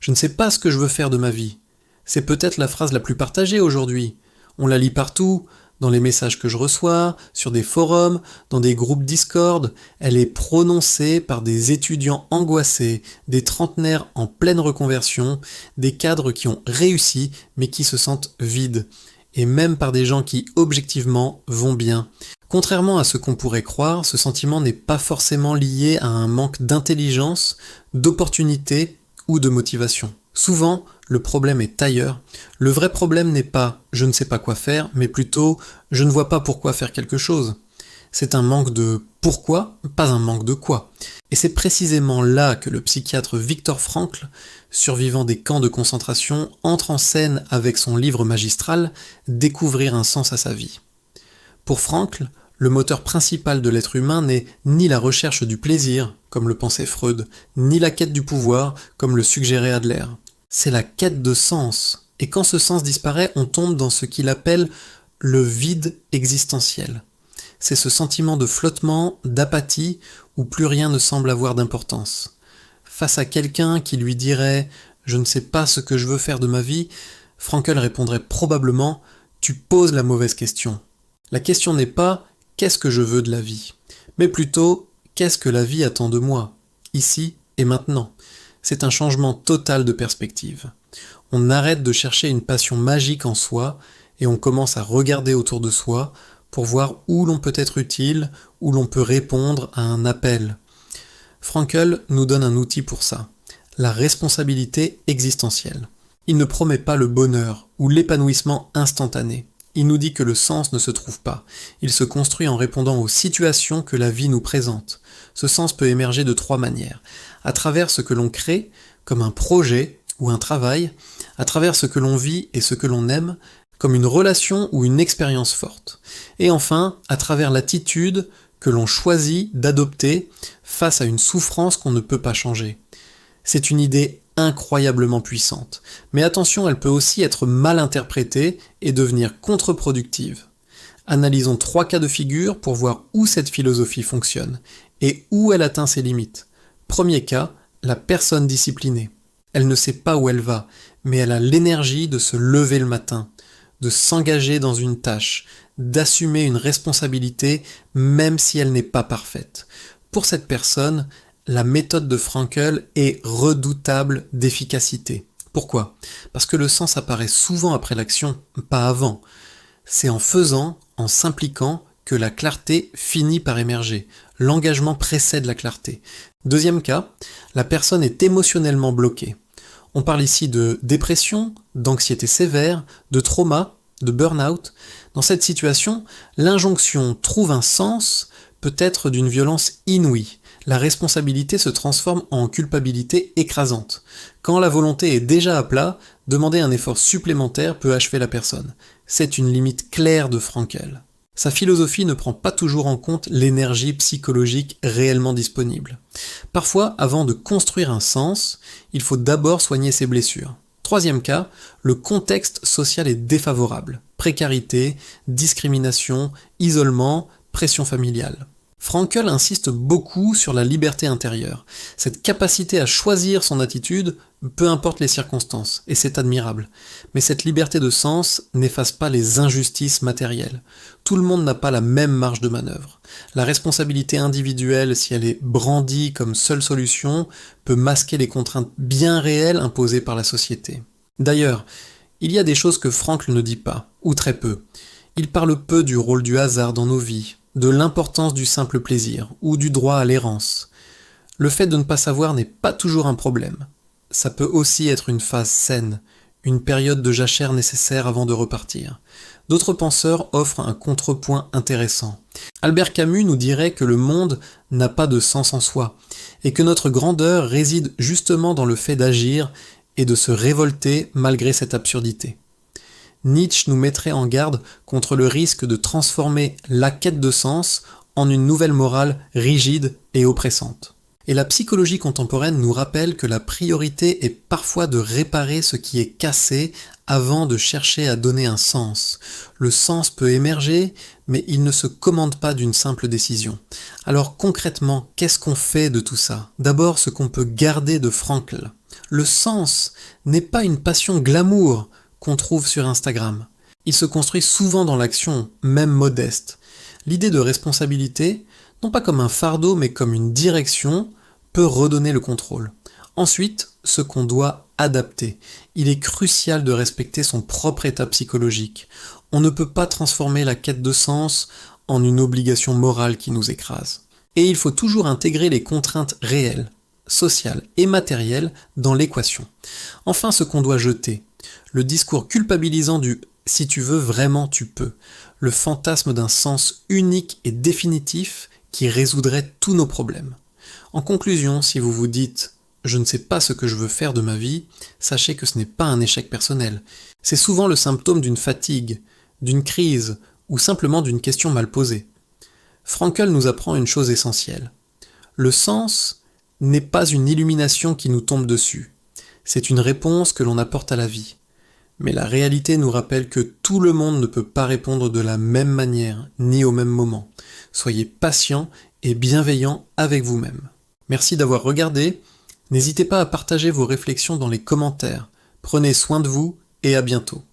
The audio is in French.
Je ne sais pas ce que je veux faire de ma vie. C'est peut-être la phrase la plus partagée aujourd'hui. On la lit partout, dans les messages que je reçois, sur des forums, dans des groupes Discord. Elle est prononcée par des étudiants angoissés, des trentenaires en pleine reconversion, des cadres qui ont réussi mais qui se sentent vides. Et même par des gens qui, objectivement, vont bien. Contrairement à ce qu'on pourrait croire, ce sentiment n'est pas forcément lié à un manque d'intelligence, d'opportunité ou de motivation. Souvent, le problème est ailleurs. Le vrai problème n'est pas « je ne sais pas quoi faire », mais plutôt « je ne vois pas pourquoi faire quelque chose ». C'est un manque de « pourquoi », pas un manque de « quoi ». Et c'est précisément là que le psychiatre Viktor Frankl, survivant des camps de concentration, entre en scène avec son livre magistral « Découvrir un sens à sa vie ». Pour Frankl, le moteur principal de l'être humain n'est ni la recherche du plaisir, comme le pensait Freud, ni la quête du pouvoir, comme le suggérait Adler. C'est la quête de sens. Et quand ce sens disparaît, on tombe dans ce qu'il appelle le vide existentiel. C'est ce sentiment de flottement, d'apathie, où plus rien ne semble avoir d'importance. Face à quelqu'un qui lui dirait « je ne sais pas ce que je veux faire de ma vie », Frankl répondrait probablement « tu poses la mauvaise question ». La question n'est pas « qu'est-ce que je veux de la vie ?» mais plutôt « qu'est-ce que la vie attend de moi, ici et maintenant ?» C'est un changement total de perspective. On arrête de chercher une passion magique en soi et on commence à regarder autour de soi pour voir où l'on peut être utile, où l'on peut répondre à un appel. Frankl nous donne un outil pour ça, la responsabilité existentielle. Il ne promet pas le bonheur ou l'épanouissement instantané. Il nous dit que le sens ne se trouve pas. Il se construit en répondant aux situations que la vie nous présente. Ce sens peut émerger de 3 manières. À travers ce que l'on crée, comme un projet ou un travail, à travers ce que l'on vit et ce que l'on aime, comme une relation ou une expérience forte. Et enfin, à travers l'attitude que l'on choisit d'adopter face à une souffrance qu'on ne peut pas changer. C'est une idée incroyablement puissante. Mais attention, elle peut aussi être mal interprétée et devenir contre-productive. Analysons 3 cas de figure pour voir où cette philosophie fonctionne et où elle atteint ses limites. Premier cas, la personne disciplinée. Elle ne sait pas où elle va, mais elle a l'énergie de se lever le matin, de s'engager dans une tâche, d'assumer une responsabilité même si elle n'est pas parfaite. Pour cette personne, la méthode de Frankl est redoutable d'efficacité. Pourquoi ? Parce que le sens apparaît souvent après l'action, pas avant. C'est en faisant, en s'impliquant, que la clarté finit par émerger. L'engagement précède la clarté. Deuxième cas, la personne est émotionnellement bloquée. On parle ici de dépression, d'anxiété sévère, de trauma, de burn-out. Dans cette situation, l'injonction « trouve un sens » peut être d'une violence inouïe. La responsabilité se transforme en culpabilité écrasante. Quand la volonté est déjà à plat, demander un effort supplémentaire peut achever la personne. C'est une limite claire de Frankl. Sa philosophie ne prend pas toujours en compte l'énergie psychologique réellement disponible. Parfois, avant de construire un sens, il faut d'abord soigner ses blessures. Troisième cas, le contexte social est défavorable. Précarité, discrimination, isolement, pression familiale. Frankl insiste beaucoup sur la liberté intérieure, cette capacité à choisir son attitude, peu importe les circonstances, et c'est admirable. Mais cette liberté de sens n'efface pas les injustices matérielles. Tout le monde n'a pas la même marge de manœuvre. La responsabilité individuelle, si elle est brandie comme seule solution, peut masquer les contraintes bien réelles imposées par la société. D'ailleurs, il y a des choses que Frankl ne dit pas, ou très peu. Il parle peu du rôle du hasard dans nos vies, de l'importance du simple plaisir, ou du droit à l'errance. Le fait de ne pas savoir n'est pas toujours un problème. Ça peut aussi être une phase saine, une période de jachère nécessaire avant de repartir. D'autres penseurs offrent un contrepoint intéressant. Albert Camus nous dirait que le monde n'a pas de sens en soi, et que notre grandeur réside justement dans le fait d'agir et de se révolter malgré cette absurdité. Nietzsche nous mettrait en garde contre le risque de transformer la quête de sens en une nouvelle morale rigide et oppressante. Et la psychologie contemporaine nous rappelle que la priorité est parfois de réparer ce qui est cassé avant de chercher à donner un sens. Le sens peut émerger, mais il ne se commande pas d'une simple décision. Alors concrètement, qu'est-ce qu'on fait de tout ça ? D'abord, ce qu'on peut garder de Frankl. Le sens n'est pas une passion glamour qu'on trouve sur Instagram. Il se construit souvent dans l'action, même modeste. L'idée de responsabilité, non pas comme un fardeau mais comme une direction, peut redonner le contrôle. Ensuite, ce qu'on doit adapter. Il est crucial de respecter son propre état psychologique. On ne peut pas transformer la quête de sens en une obligation morale qui nous écrase. Et il faut toujours intégrer les contraintes réelles, sociales et matérielles dans l'équation. Enfin, ce qu'on doit jeter. Le discours culpabilisant du « si tu veux vraiment tu peux », le fantasme d'un sens unique et définitif qui résoudrait tous nos problèmes. En conclusion, si vous vous dites « je ne sais pas ce que je veux faire de ma vie », sachez que ce n'est pas un échec personnel. C'est souvent le symptôme d'une fatigue, d'une crise ou simplement d'une question mal posée. Frankl nous apprend une chose essentielle. Le sens n'est pas une illumination qui nous tombe dessus. C'est une réponse que l'on apporte à la vie. Mais la réalité nous rappelle que tout le monde ne peut pas répondre de la même manière, ni au même moment. Soyez patient et bienveillant avec vous-même. Merci d'avoir regardé. N'hésitez pas à partager vos réflexions dans les commentaires. Prenez soin de vous et à bientôt.